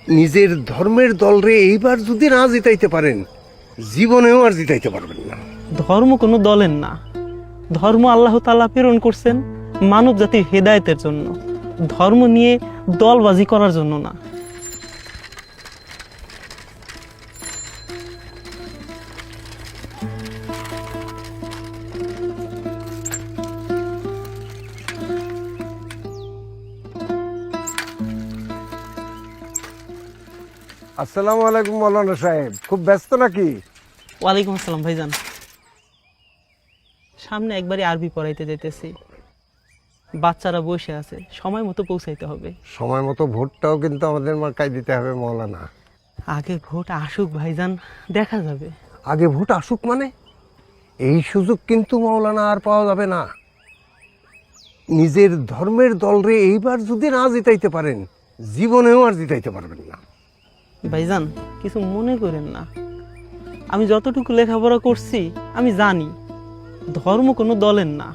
নিজের ধর্মের দলরে এইবার যদি না জিতাইতে পারেন, জীবনেও আর জিতাইতে পারবেন না। ধর্ম কোনো দলের না, ধর্ম আল্লাহ তাআলা প্রেরণ করছেন মানব জাতির হেদায়েতের জন্য, ধর্ম নিয়ে দলবাজি করার জন্য না। আসসালামু আলাইকুম মৌলানা সাহেব, খুব ব্যস্ত নাকি? ওয়ালাইকুম আসসালাম ভাইজান। সামনে একবারই আরবি পড়াইতে যাইতেছি, বাচ্চারা বসে আছে, সময় মতো পৌঁছাইতে হবে। সময় মতো ভোটটাও কিন্তু আমাদের মার্কায় দিতে হবে মৌলানা। আগে ভোট আসুক ভাইজান, দেখা যাবে। আগে ভোট আসুক মানে? এই সুযোগ কিন্তু মৌলানা আর পাওয়া যাবে না। নিজের ধর্মের দলরে এইবার যদি না জিতাইতে পারেন, জীবনেও আর জিতাইতে পারবেন না। ভাইজান কিছু মনে করেন না, আমি যতটুকু লেখাপড়া করছি আমি জানি ধর্ম কোনো দলের না,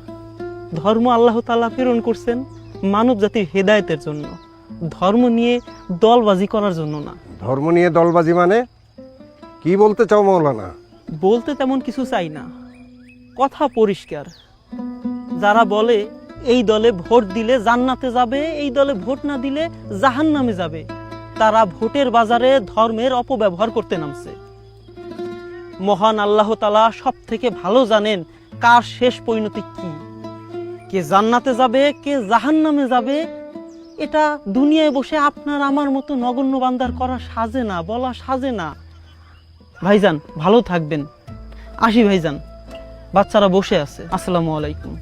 ধর্ম আল্লাহ তাআলা প্রেরণ করছেন মানব জাতির হেদায়েতের জন্য, ধর্ম নিয়ে দলবাজি করার জন্য না। ধর্ম নিয়ে দলবাজি মানে কি বলতে চাও মৌলানা? বলতে তেমন কিছু চাই না, কথা পরিষ্কার। যারা বলে এই দলে ভোট দিলে জান্নাতে যাবে, এই দলে ভোট না দিলে জাহান্নামে যাবে, তারা ভোটের বাজারে ধর্মের অপব্যবহার করতে নামছে। মহান আল্লাহ তাআলা সব থেকে ভালো জানেন কার শেষ পরিণতি কি, কে জান্নাতে যাবে কে জাহান্নামে যাবে। এটা দুনিয়ায় বসে আপনার আমার মতো নগণ্য বান্দার করা সাজে না, বলা সাজে না। ভাইজান ভালো থাকবেন, আসি ভাইজান, বাচ্চারা বসে আছে। আসসালামু আলাইকুম।